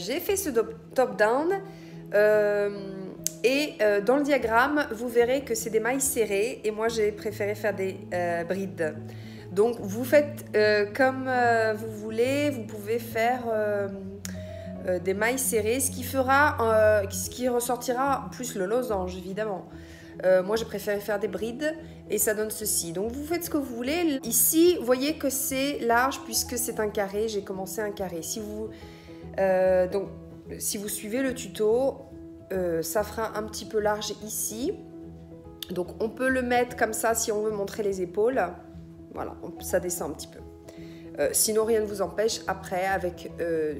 j'ai fait ce top-down dans le diagramme, vous verrez que c'est des mailles serrées et moi j'ai préféré faire des brides. Donc vous faites comme vous voulez, vous pouvez faire des mailles serrées, ce qui ressortira plus le losange évidemment. Moi j'ai préféré faire des brides et ça donne ceci. Donc vous faites ce que vous voulez. Ici vous voyez que c'est large puisque c'est un carré, j'ai commencé un carré. Si vous suivez le tuto, ça fera un petit peu large ici. Donc on peut le mettre comme ça si on veut montrer les épaules. Voilà, ça descend un petit peu. Sinon rien ne vous empêche après,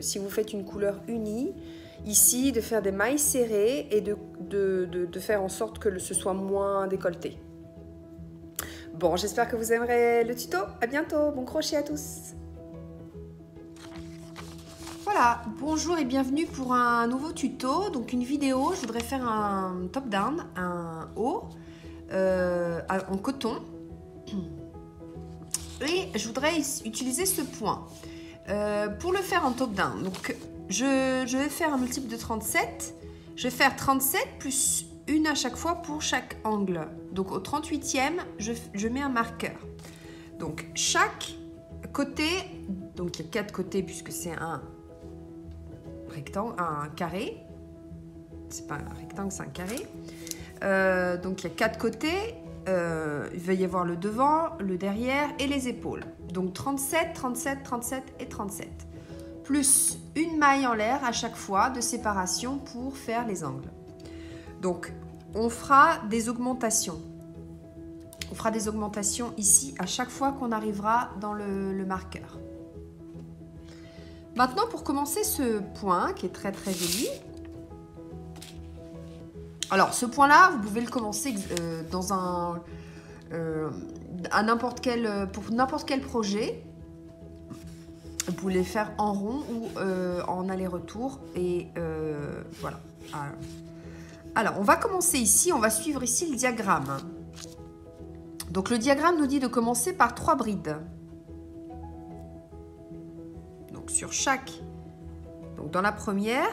si vous faites une couleur unie, ici de faire des mailles serrées et de faire en sorte que ce soit moins décolleté. Bon, j'espère que vous aimerez le tuto. À bientôt, bon crochet à tous. Voilà, bonjour et bienvenue pour un nouveau tuto. Donc une vidéo, je voudrais faire un top-down, un haut en coton. Et je voudrais utiliser ce point. Pour le faire en top-down, donc je vais faire un multiple de 37. Je vais faire 37 plus une à chaque fois pour chaque angle. Donc au 38e, je mets un marqueur. Donc chaque côté, donc il y a 4 côtés puisque c'est un rectangle, un carré. C'est pas un rectangle, c'est un carré. Donc il y a 4 côtés. Il va y avoir le devant, le derrière et les épaules. Donc 37, 37, 37 et 37. Plus une maille en l'air à chaque fois de séparation pour faire les angles. Donc on fera des augmentations. On fera des augmentations ici à chaque fois qu'on arrivera dans le marqueur. Maintenant pour commencer ce point qui est très très joli. Alors, ce point-là, vous pouvez le commencer dans pour n'importe quel projet. Vous pouvez les faire en rond ou en aller-retour. Et voilà. Alors, on va commencer ici. On va suivre ici le diagramme. Donc, le diagramme nous dit de commencer par 3 brides. Donc, sur chaque... Donc, dans la première...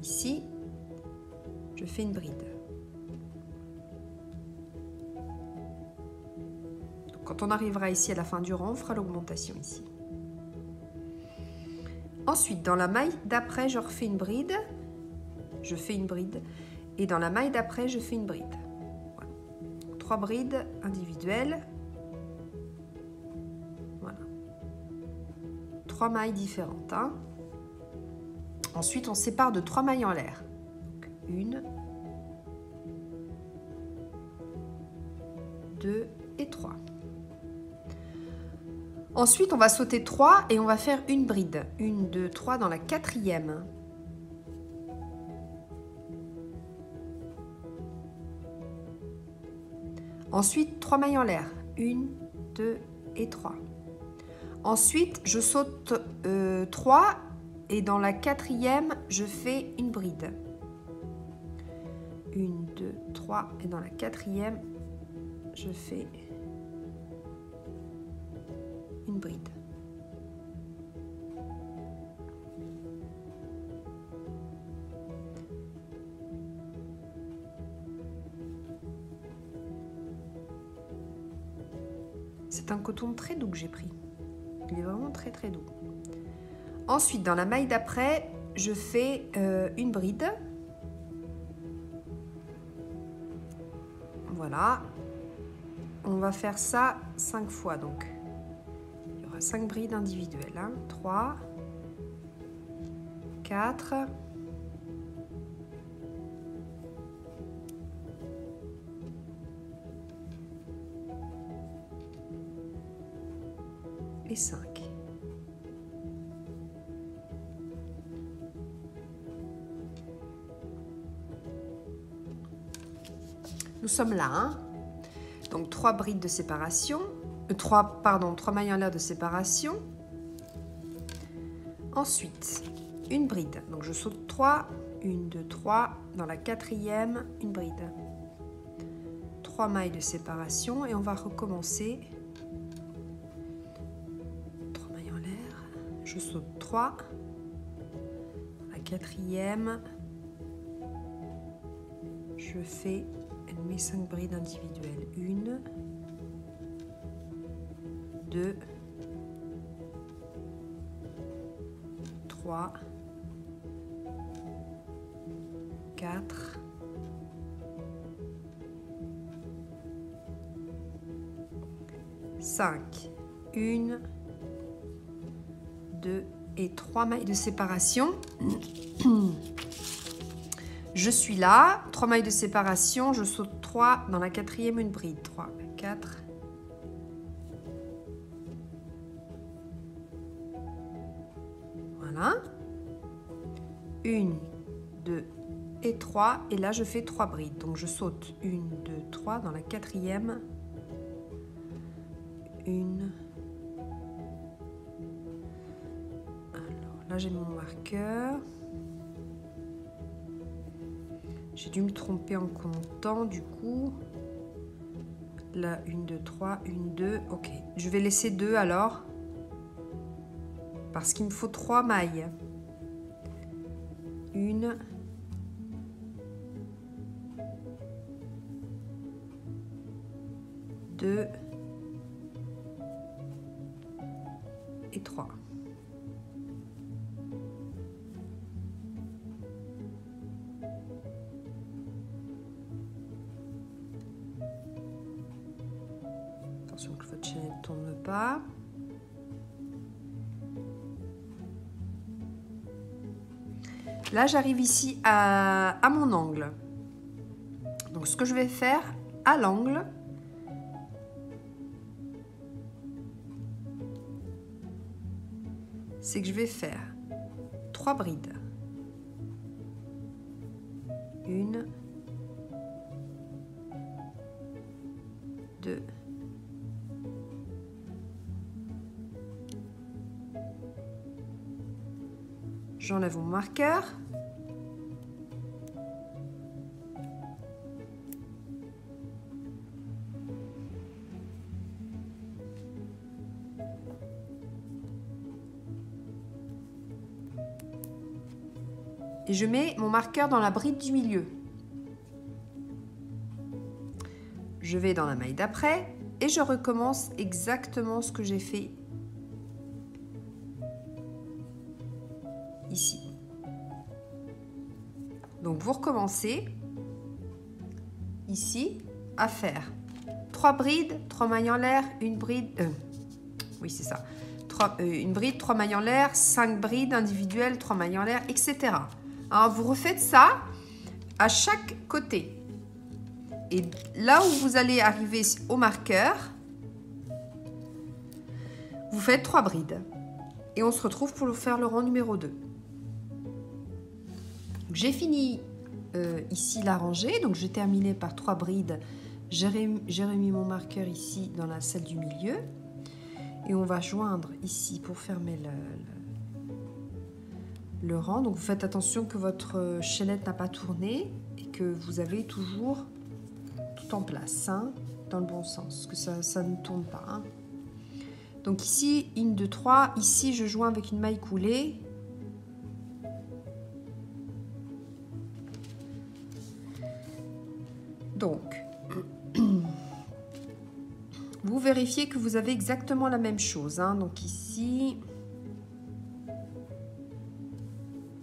Ici, je fais une bride. Donc, quand on arrivera ici à la fin du rang, on fera l'augmentation ici. Ensuite, dans la maille d'après, je refais une bride. Je fais une bride. Et dans la maille d'après, je fais une bride. Voilà. 3 brides individuelles. Voilà. 3 mailles différentes. Hein. Ensuite, on sépare de 3 mailles en l'air. 1, 2 et 3. Ensuite, on va sauter 3 et on va faire une bride. 1, 2, 3 dans la 4e. Ensuite, 3 mailles en l'air. 1, 2 et 3. Ensuite, je saute 3 et dans la 4e, je fais une bride. 1, 2, 3 et dans la 4e, je fais une bride. C'est un coton très doux que j'ai pris. Il est vraiment très très doux. Ensuite, dans la maille d'après, je fais une bride. Voilà. On va faire ça 5 fois. Donc, il y aura 5 brides individuelles. Hein. 3, 4, et 5. Nous sommes là, hein. Donc 3 brides de séparation, 3 mailles en l'air de séparation. Ensuite, une bride. Donc je saute 3, 1, 2, 3. Dans la 4e, une bride. 3 mailles de séparation et on va recommencer. 3 mailles en l'air. je saute 3, la quatrième, je fais mes 5 brides individuelles, 1, 2, 3, 4, 5, 1, 2 et 3 mailles de séparation. Je suis là, 3 mailles de séparation, je saute 3 dans la quatrième, une bride, 3, 4, voilà, 1, 2 et 3, et là je fais 3 brides, donc je saute 1, 2, 3 dans la quatrième, 1, alors là j'ai mon marqueur, j'ai dû me tromper en comptant du coup, là 1, 2, 3, 1, 2, ok, je vais laisser 2 alors, parce qu'il me faut 3 mailles, 1, 2 et 3. Attention que votre chaîne ne tourne pas. Là, j'arrive ici à mon angle. Donc, ce que je vais faire à l'angle, c'est que je vais faire 3 brides. 1, 2, j'enlève mon marqueur. Et je mets mon marqueur dans la bride du milieu. Je vais dans la maille d'après et je recommence exactement ce que j'ai fait ici. Donc vous recommencez ici à faire 3 brides, 3 mailles en l'air, une bride, oui c'est ça, une bride, 3 mailles en l'air, 5 brides individuelles, 3 mailles en l'air, etc. Alors vous refaites ça à chaque côté. Et là où vous allez arriver au marqueur, vous faites 3 brides. Et on se retrouve pour faire le rang numéro 2. J'ai fini ici la rangée, donc j'ai terminé par 3 brides. J'ai remis mon marqueur ici dans la salle du milieu. Et on va joindre ici pour fermer le rang. Donc vous faites attention que votre chaînette n'a pas tourné et que vous avez toujours tout en place, hein, dans le bon sens, que ça ne tourne pas. Hein. Donc ici, 1, 2, 3. Ici, je joins avec une maille coulée. Donc, vous vérifiez que vous avez exactement la même chose. Hein. Donc ici,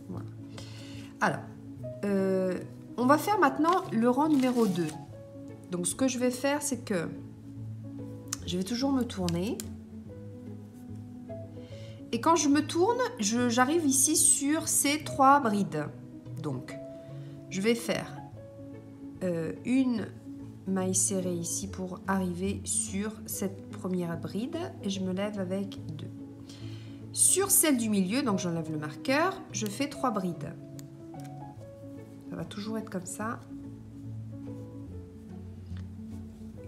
voilà. Alors, on va faire maintenant le rang numéro 2. Donc, ce que je vais faire, c'est que je vais toujours me tourner. Et quand je me tourne, j'arrive ici sur ces 3 brides. Donc, je vais faire une maille serrée ici pour arriver sur cette première bride et je me lève avec 2. Sur celle du milieu, donc j'enlève le marqueur, je fais 3 brides. Ça va toujours être comme ça.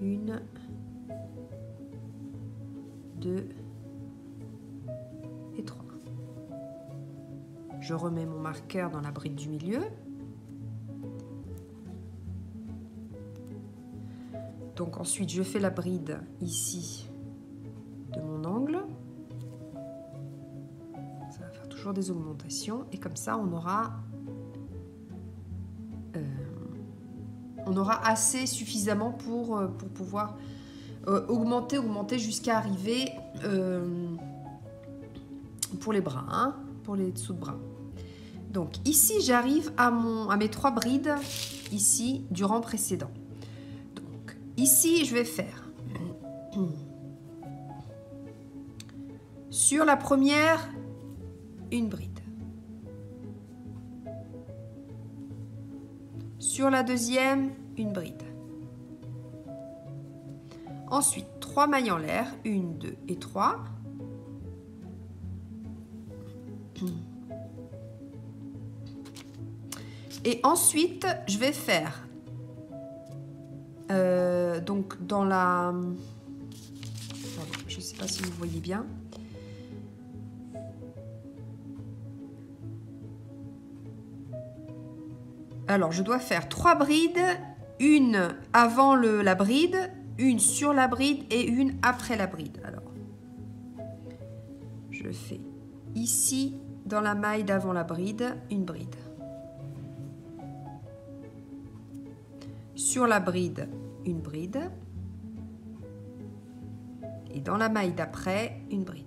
1, 2 et 3. Je remets mon marqueur dans la bride du milieu. Donc ensuite, je fais la bride ici de mon angle. toujours des augmentations. Et comme ça, on aura assez suffisamment pour pouvoir augmenter jusqu'à arriver pour les bras, hein, pour les dessous de bras. Donc ici, j'arrive à mes 3 brides ici du rang précédent. Donc ici, je vais faire sur la première une bride. Sur la deuxième, une bride. Ensuite, 3 mailles en l'air, 1, 2 et 3. Et ensuite, je vais faire donc dans la... Je ne sais pas si vous voyez bien. Alors, je dois faire 3 brides, une avant la bride, une sur la bride et une après la bride. Alors, je fais ici, dans la maille d'avant la bride, une bride. Sur la bride, une bride. Et dans la maille d'après, une bride.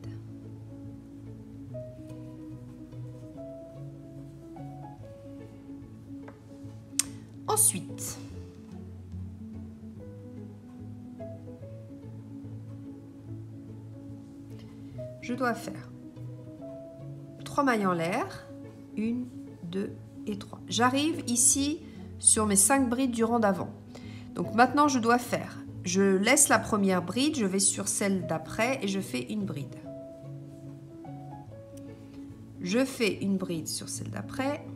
Ensuite, je dois faire 3 mailles en l'air, 1, 2 et 3. J'arrive ici sur mes 5 brides du rang d'avant. Donc maintenant, je dois faire, je laisse la première bride, je vais sur celle d'après et je fais une bride. Je fais une bride sur celle d'après.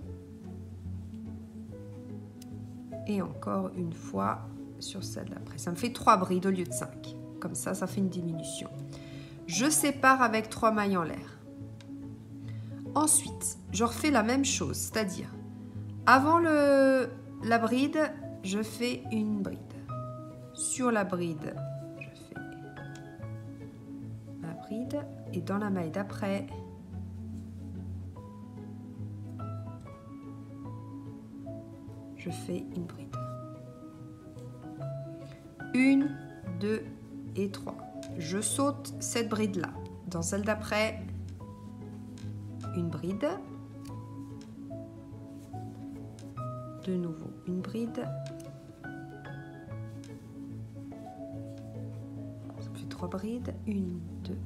Et encore une fois sur celle d'après. Ça me fait 3 brides au lieu de 5. Comme ça, ça fait une diminution. Je sépare avec 3 mailles en l'air. Ensuite, je refais la même chose, c'est-à-dire avant la bride, je fais une bride. Sur la bride, je fais la bride. Et dans la maille d'après, je fais une bride. 1, 2 et 3. Je saute cette bride-là. Dans celle d'après, une bride. De nouveau, une bride. Ça fait 3 brides. 1, 2,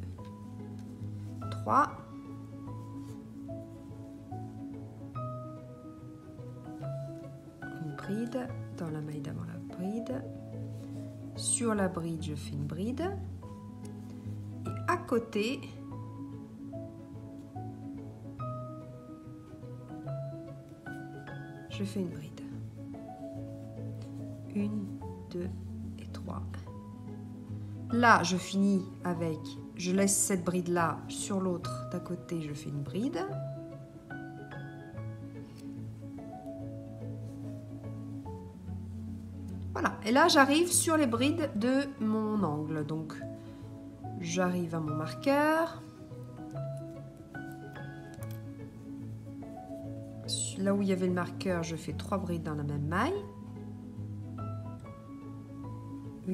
3. Bride, dans la maille d'avant la bride, sur la bride je fais une bride et à côté je fais une bride. 1, 2 et 3. Là je finis avec, je laisse cette bride là sur l'autre d'à côté, je fais une bride. Voilà, et là j'arrive sur les brides de mon angle. Donc j'arrive à mon marqueur. Là où il y avait le marqueur, je fais 3 brides dans la même maille. 1.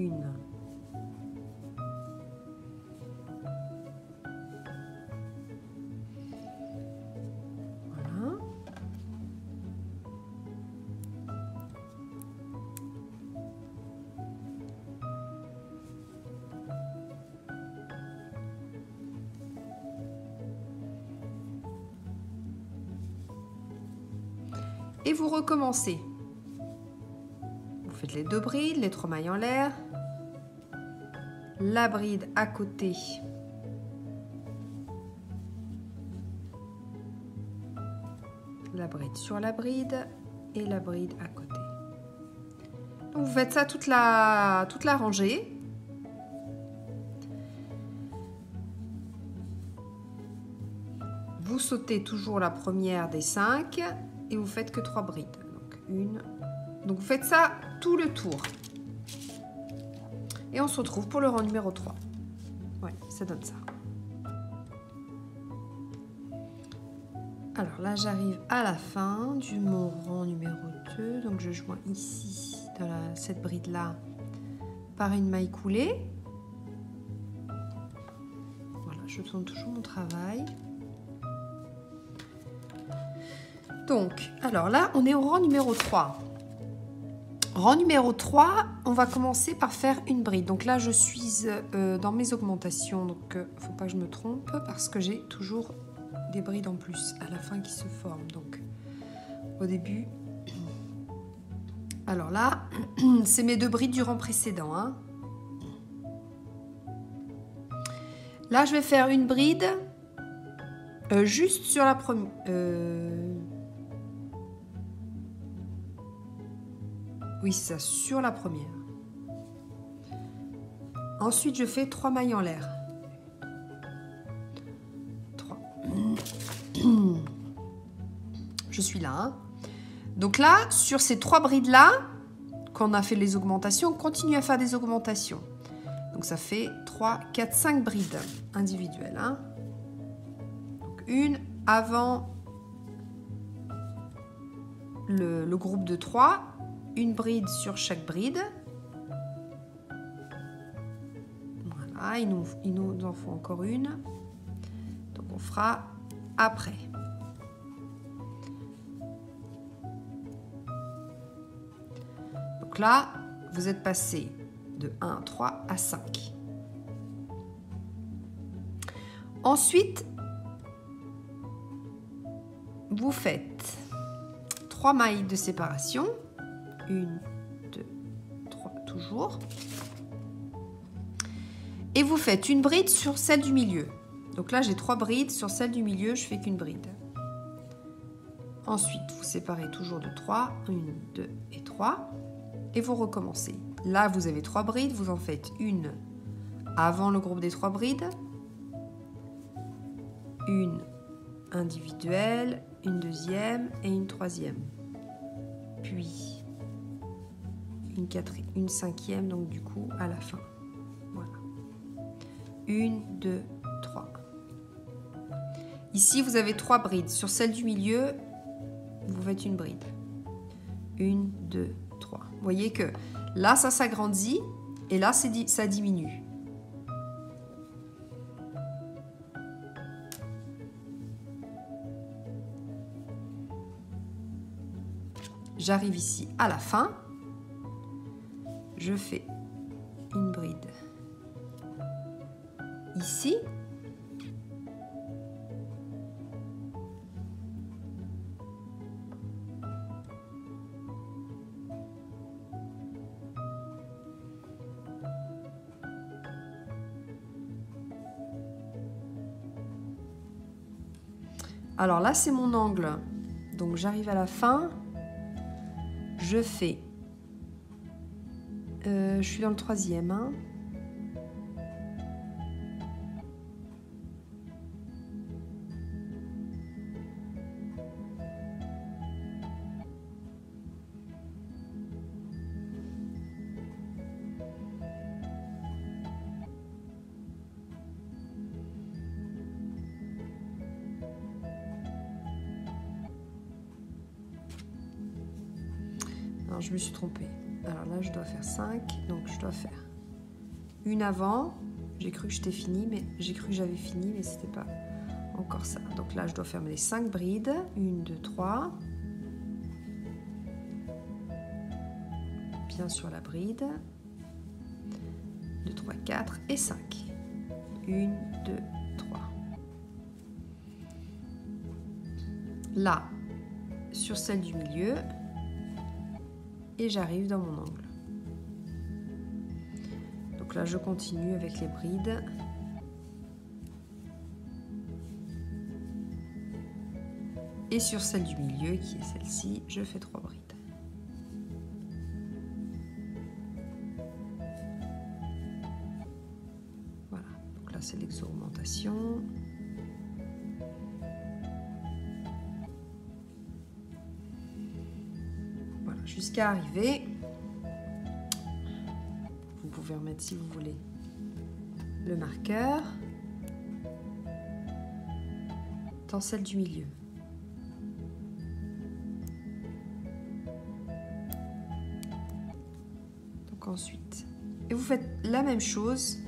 Voilà. Et vous recommencez. Vous faites les 2 brides, les 3 mailles en l'air, la bride à côté, la bride sur la bride et la bride à côté. Donc vous faites ça toute la rangée. Vous sautez toujours la première des 5 et vous faites que 3 brides. Donc une. Donc vous faites ça tout le tour. Et on se retrouve pour le rang numéro 3. Ouais, ça donne ça. Alors là, j'arrive à la fin du mon rang numéro 2. Donc je joins ici, dans cette bride-là, par une maille coulée. Voilà, je tourne toujours mon travail. Donc, alors là, on est au rang numéro 3. Rang numéro 3, on va commencer par faire une bride. Donc là, je suis dans mes augmentations. Donc, il ne faut pas que je me trompe parce que j'ai toujours des brides en plus à la fin qui se forment. Donc, au début... Alors là, c'est mes 2 brides du rang précédent. Hein. Là, je vais faire une bride juste sur la première... Oui, c'est ça, sur la première. Ensuite, je fais 3 mailles en l'air. 3. Je suis là. Hein. Donc là, sur ces 3 brides-là, qu'on a fait les augmentations, on continue à faire des augmentations. Donc ça fait 3, 4, 5 brides individuelles. Hein. Donc une avant le groupe de 3. Une bride sur chaque bride. Voilà, il nous en faut encore une. Donc on fera après. Donc là, vous êtes passé de 1, 3 à 5. Ensuite, vous faites 3 mailles de séparation. 1, 2, 3, toujours. Et vous faites une bride sur celle du milieu. Donc là, j'ai 3 brides. Sur celle du milieu, je fais qu'une bride. Ensuite, vous séparez toujours de 3. 1, 2 et 3. Et vous recommencez. Là, vous avez 3 brides. Vous en faites une avant le groupe des 3 brides. Une individuelle, une deuxième et une troisième. Puis... une cinquième, donc du coup à la fin. Voilà. 1, 2, 3. Ici, vous avez 3 brides. Sur celle du milieu, vous faites une bride. 1, 2, 3. Vous voyez que là, ça s'agrandit et là, ça diminue. J'arrive ici à la fin. Je fais une bride ici. Alors là, c'est mon angle. Donc j'arrive à la fin. Je fais... je suis dans le 3e. Hein. Alors, je me suis trompée. Alors là, je dois faire 5. Donc, je dois faire une avant. J'ai cru que j'étais fini, mais j'ai cru que j'avais fini, mais c'était pas encore ça. Donc là, je dois faire les 5 brides. 1, 2, 3. Bien sur la bride. 2, 3, 4 et 5. 1, 2, 3. Là, sur celle du milieu. Et j'arrive dans mon angle. Donc là, je continue avec les brides. Et sur celle du milieu, qui est celle-ci, je fais 3 brides. Voilà, donc là, c'est l'exaugmentation. Jusqu'à arriver, vous pouvez remettre si vous voulez le marqueur dans celle du milieu. ensuite. Et vous faites la même chose.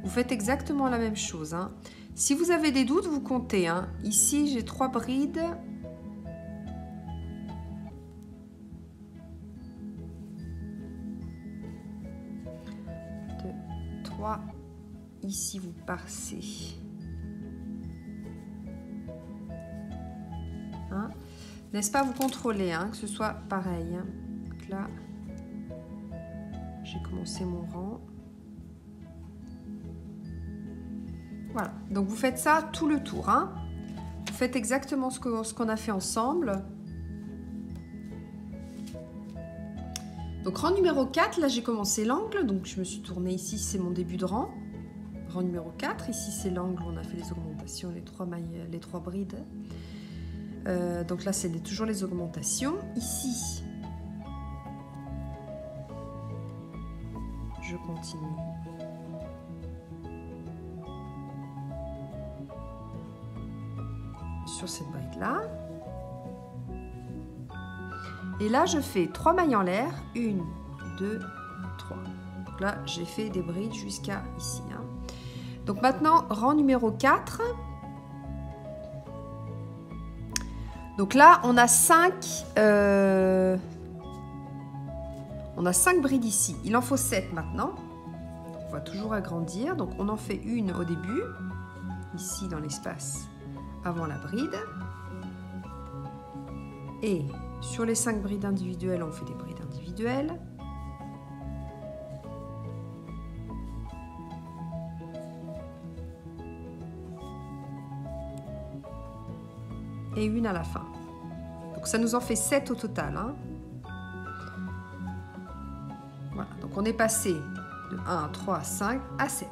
Vous faites exactement la même chose. Hein. Si vous avez des doutes, vous comptez. Hein. Ici, j'ai 3 brides. 2, 3. Ici, vous passez. Hein. N'est-ce pas, vous contrôlez, hein, que ce soit pareil. Hein. Donc là, j'ai commencé mon rang. Voilà, donc vous faites ça tout le tour. Hein. Vous faites exactement ce qu'on a fait ensemble. Donc rang numéro 4, là j'ai commencé l'angle, donc je me suis tournée ici, c'est mon début de rang. Rang numéro 4, ici c'est l'angle où on a fait les augmentations, les 3 mailles, les 3 brides. Donc là c'est toujours les augmentations. Ici, je continue. Sur cette bride là, et là je fais 3 mailles en l'air, 1, 2, 3. Donc là j'ai fait des brides jusqu'à ici. Hein. Donc maintenant rang numéro 4. Donc là on a 5 brides ici, il en faut 7 maintenant. Donc, on va toujours agrandir, donc on en fait une au début, ici dans l'espace avant la bride, et sur les 5 brides individuelles on fait des brides individuelles, et une à la fin. Donc ça nous en fait 7 au total. Hein. Voilà, donc on est passé de 1, 3, 5 à 7.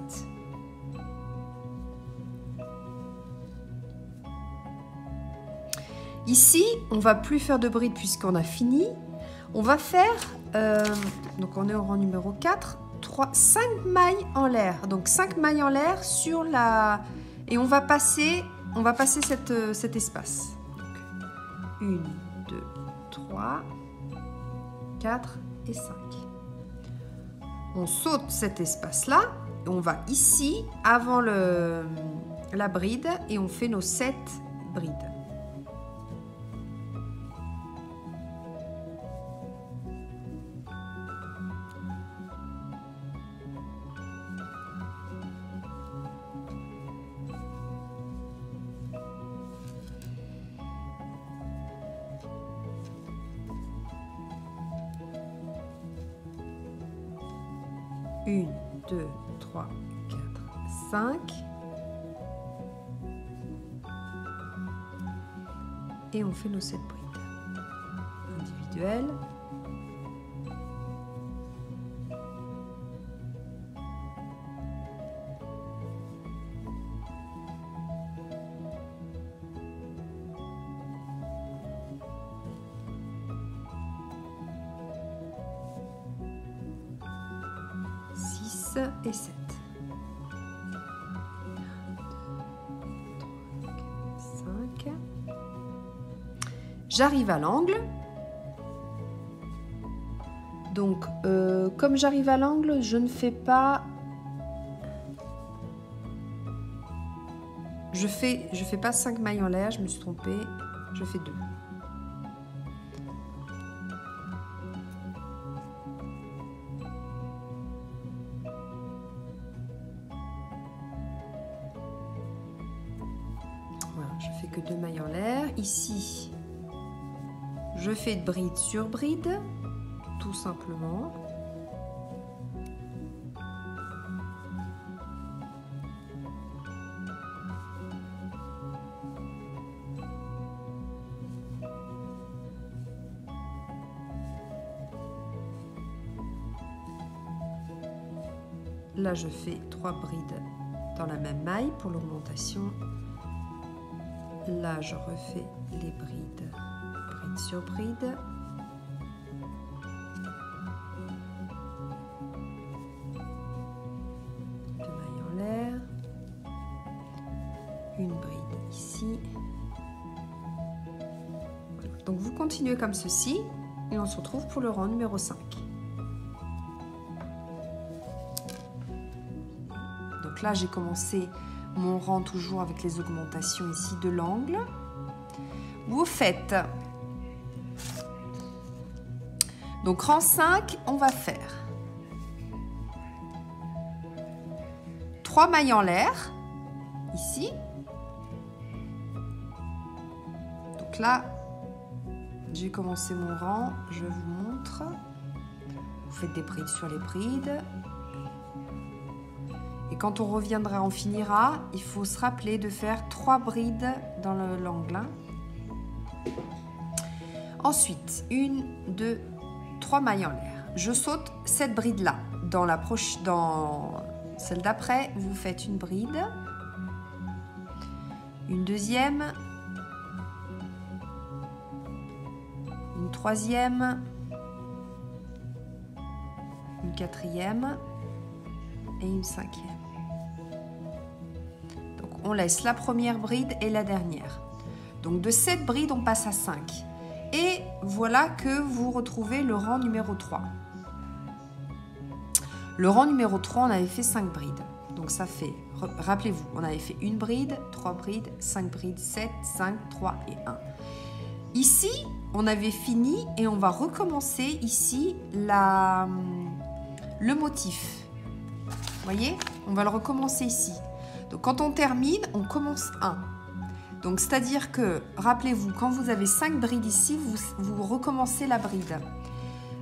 Ici, on va plus faire de brides puisqu'on a fini. On va faire, donc on est au rang numéro 4, 5 mailles en l'air. Donc 5 mailles en l'air sur la... Et on va passer cet espace. Donc, 1, 2, 3, 4 et 5. On saute cet espace-là. On va ici, avant la bride, et on fait nos 7 brides. Une, 2, 3, 4, 5. Et on fait nos 7 brides individuelles. Et 7. 5. J'arrive à l'angle. Donc, comme j'arrive à l'angle, je ne fais pas... Je fais pas 5 mailles en l'air, je me suis trompée. Je fais 2. Voilà, je fais que 2 mailles en l'air. Ici, je fais de bride sur bride, tout simplement. Là, je fais 3 brides dans la même maille pour l'augmentation. Là, je refais les brides, bride sur bride. Deux mailles en l'air. Une bride ici. Donc vous continuez comme ceci et on se retrouve pour le rang numéro 5. Donc là, j'ai commencé mon rang toujours avec les augmentations ici de l'angle. Vous faites... Donc rang 5, on va faire 3 mailles en l'air, ici. Donc là, j'ai commencé mon rang, je vous montre. Vous faites des brides sur les brides. Et quand on reviendra, on finira, il faut se rappeler de faire 3 brides dans l'angle. Ensuite, 1, 2, 3 mailles en l'air. Je saute cette bride là. Dans celle d'après, vous faites une bride, une deuxième, une troisième, une quatrième et une cinquième. Donc on laisse la première bride et la dernière. Donc de cette bride, on passe à 5. Et voilà que vous retrouvez le rang numéro 3. Le rang numéro 3, on avait fait 5 brides. Donc ça fait, rappelez-vous, on avait fait une bride, 3 brides, 5 brides, 7, 5, 3 et 1. Ici, on avait fini et on va recommencer ici le motif. Vous voyez? On va le recommencer ici. Donc quand on termine, on commence 1. Donc, c'est-à-dire que, rappelez-vous, quand vous avez 5 brides ici, vous recommencez la bride.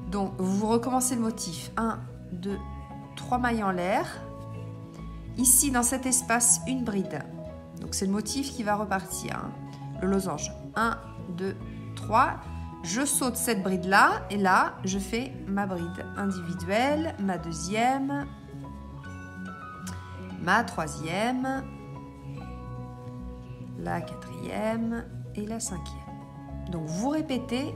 Donc, vous recommencez le motif. 1, 2, 3 mailles en l'air. Ici, dans cet espace, une bride. Donc, c'est le motif qui va repartir. Hein. Le losange. 1, 2, 3. Je saute cette bride-là. Et là, je fais ma bride individuelle, ma deuxième, ma troisième, la quatrième et la cinquième. Donc vous répétez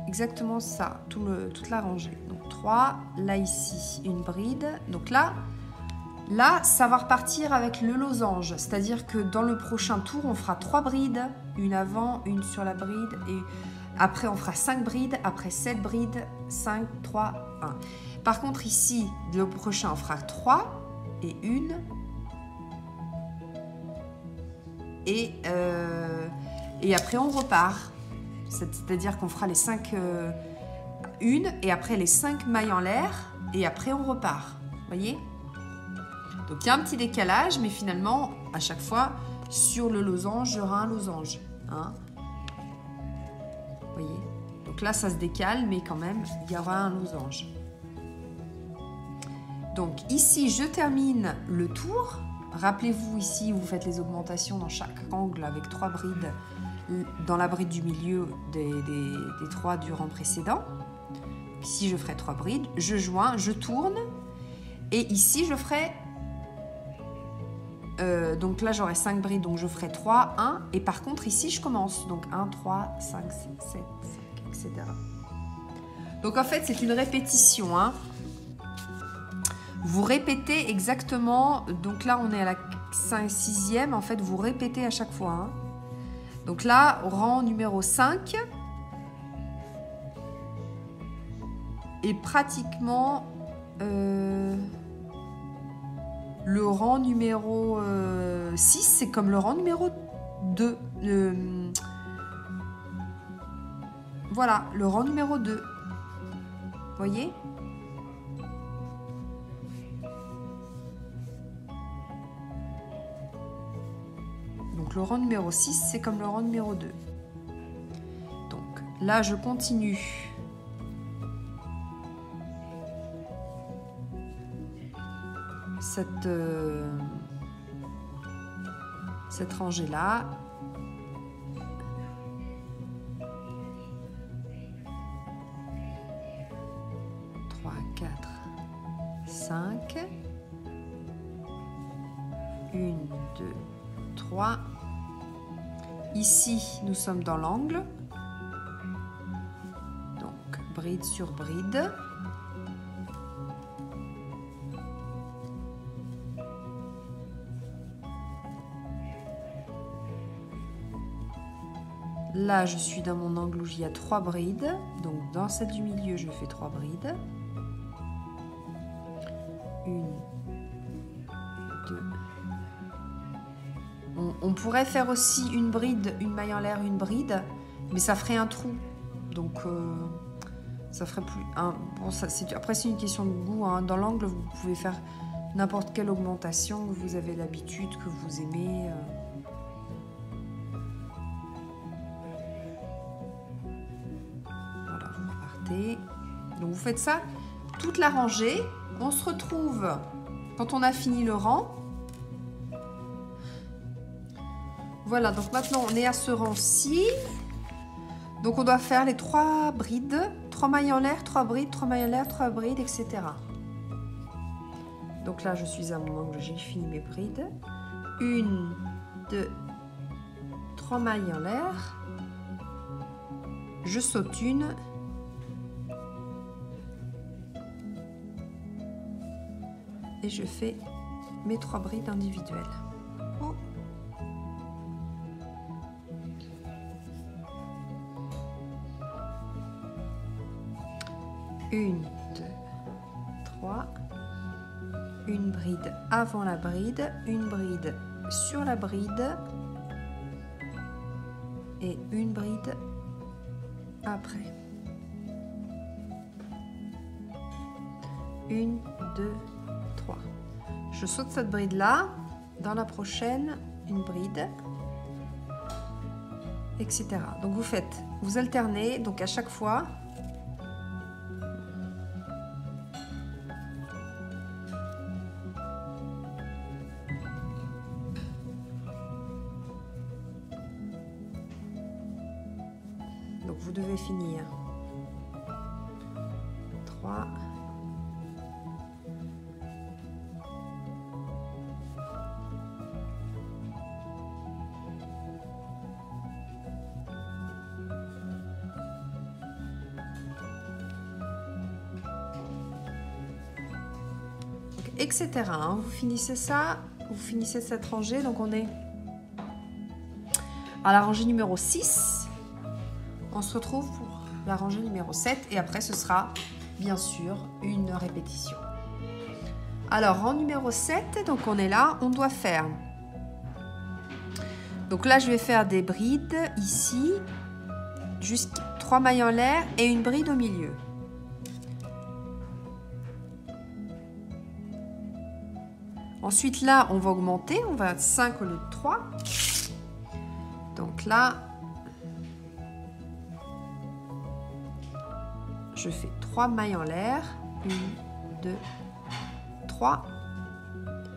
exactement ça, toute la rangée. Donc 3, là ici une bride. Donc là ça va repartir avec le losange, c'est-à-dire que dans le prochain tour on fera 3 brides, une avant, une sur la bride et après on fera 5 brides, après 7 brides, 5, 3, 1. Par contre ici, le prochain on fera 3 et une. Et après on repart, c'est-à-dire qu'on fera les 5 une et après les 5 mailles en l'air et après on repart, voyez. Donc il y a un petit décalage, mais finalement à chaque fois sur le losange, il y aura un losange, hein. Voyez, donc là ça se décale, mais quand même il y aura un losange. Donc ici je termine le tour. Rappelez-vous ici, vous faites les augmentations dans chaque angle avec 3 brides dans la bride du milieu des 3 du rang précédent. Ici, je ferai 3 brides, je joins, je tourne et ici, je ferai... donc là, j'aurai 5 brides, donc je ferai 3, 1 et par contre, ici, je commence. Donc 1, 3, 5, 6, 7, 5, etc. Donc en fait, c'est une répétition, hein. Vous répétez exactement, donc là on est à la 6e, en fait vous répétez à chaque fois. Hein. Donc là, au rang numéro 5, et pratiquement le rang numéro 6, c'est comme le rang numéro 2. Voilà, le rang numéro 2. Vous voyez ? Donc le rang numéro 6, c'est comme le rang numéro 2. Donc là, je continue. Cette rangée-là. Trois, 4, 5. 1, 2, 3. Ici, nous sommes dans l'angle. Donc, bride sur bride. Là, je suis dans mon angle où il y a 3 brides. Donc, dans celle du milieu, je fais 3 brides. 1, 2. On pourrait faire aussi une bride, une maille en l'air, une bride, mais ça ferait un trou. Donc, ça ferait plus... Bon, après, c'est une question de goût. Hein. Dans l'angle, vous pouvez faire n'importe quelle augmentation que vous avez l'habitude, que vous aimez. Voilà, vous repartez. Donc, vous faites ça toute la rangée. On se retrouve quand on a fini le rang. Voilà, donc maintenant, on est à ce rang-ci. Donc, on doit faire les 3 brides. 3 mailles en l'air, 3 brides, 3 mailles en l'air, 3 brides, etc. Donc là, je suis à mon angle, j'ai fini mes brides. 1, 2, 3 mailles en l'air. Je saute une. Et je fais mes 3 brides individuelles. Oh. Une, 2, 3. Une bride avant la bride, une bride sur la bride et une bride après. 1, 2, 3. Je saute cette bride là, dans la prochaine, une bride, etc. Donc vous alternez, donc à chaque fois. Donc vous devez finir 3, etc. Hein. Vous finissez ça, vous finissez cette rangée, donc on est à la rangée numéro 6. On se retrouve pour la rangée numéro 7 et après ce sera bien sûr une répétition. Alors rang numéro 7, donc on est là, on doit faire. Donc là je vais faire des brides ici, jusqu'à 3 mailles en l'air et une bride au milieu. Ensuite là on va augmenter, on va à 5 au lieu de 3. Donc là, je fais 3 mailles en l'air, 1, 2, 3.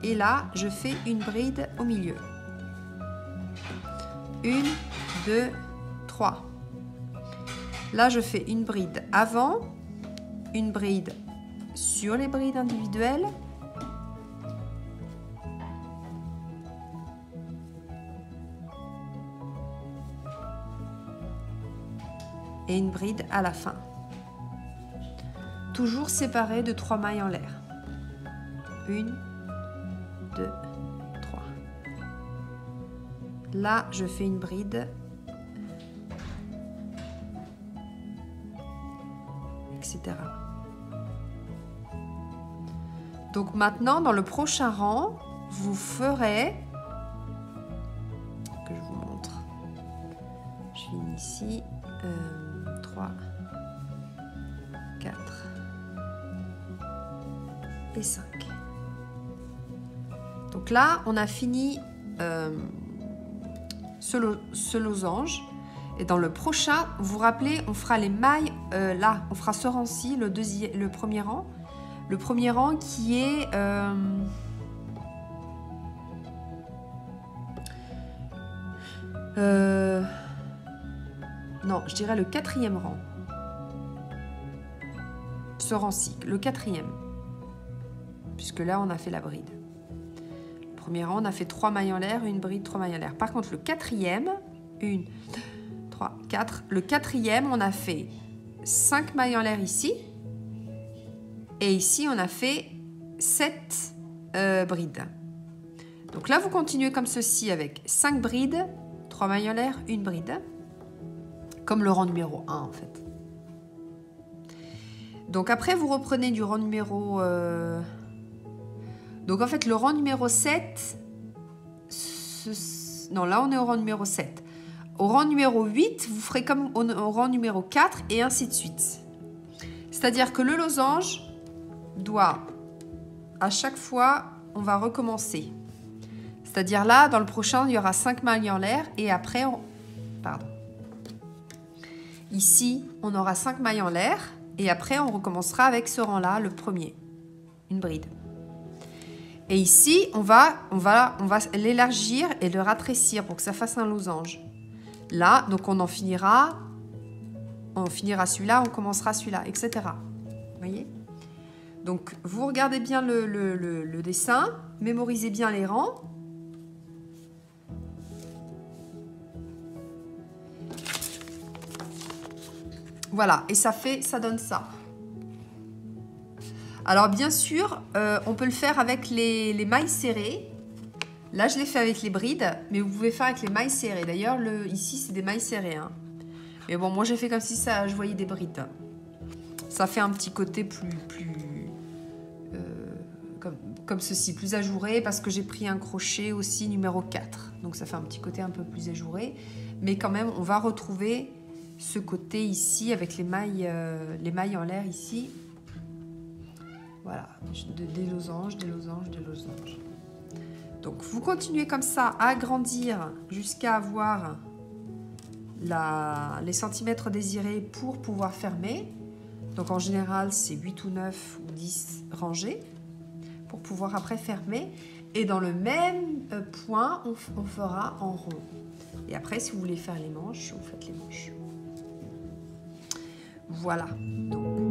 Et là, je fais une bride au milieu. 1, 2, 3. Là, je fais une bride avant, une bride sur les brides individuelles. Et une bride à la fin. Toujours séparé de 3 mailles en l'air. 1, 2, 3. Là, je fais une bride. Etc. Donc maintenant, dans le prochain rang, vous ferez... que je vous montre. Je finis ici. 3, 4 et 5. Donc là, on a fini ce losange. Et dans le prochain, vous vous rappelez, on fera les mailles, là, on fera ce rang-ci, le premier rang. Le premier rang qui est... non, je dirais le 4e rang. Ce rang-ci, le 4e. Puisque là, on a fait la bride. Le premier rang, on a fait 3 mailles en l'air, une bride, 3 mailles en l'air. Par contre, le 4e, 1, 2, 3, 4. Le 4e, on a fait 5 mailles en l'air ici. Et ici, on a fait 7 brides. Donc là, vous continuez comme ceci avec 5 brides, 3 mailles en l'air, une bride. comme le rang numéro 1 en fait. Donc après, vous reprenez du rang numéro... Donc en fait, le rang numéro 7... Non, là on est au rang numéro 7. Au rang numéro 8, vous ferez comme au rang numéro 4 et ainsi de suite. C'est-à-dire que le losange doit, à chaque fois, on va recommencer. C'est-à-dire là, dans le prochain, il y aura 5 mailles en l'air et après, pardon. Ici, on aura 5 mailles en l'air et après, on recommencera avec ce rang-là, le premier, une bride. Et ici, on va l'élargir et le rétrécir pour que ça fasse un losange. Là, donc on finira celui-là, on commencera celui-là, etc. Vous voyez? Donc, vous regardez bien le dessin, mémorisez bien les rangs. Voilà, et ça donne ça. Alors, bien sûr, on peut le faire avec les mailles serrées. Là, je l'ai fait avec les brides, mais vous pouvez faire avec les mailles serrées. D'ailleurs, ici, c'est des mailles serrées. Hein. Mais bon, moi, j'ai fait comme si je voyais des brides. Ça fait un petit côté comme ceci, plus ajouré, parce que j'ai pris un crochet aussi numéro 4. Donc, ça fait un petit côté un peu plus ajouré. Mais quand même, on va retrouver ce côté ici, avec les mailles en l'air ici. Voilà, des losanges, des losanges, des losanges. Donc, vous continuez comme ça à agrandir jusqu'à avoir les centimètres désirés pour pouvoir fermer. Donc, en général, c'est 8 ou 9 ou 10 rangées pour pouvoir après fermer. Et dans le même point, on fera en rond. Et après, si vous voulez faire les manches, vous faites les manches. Voilà. Donc,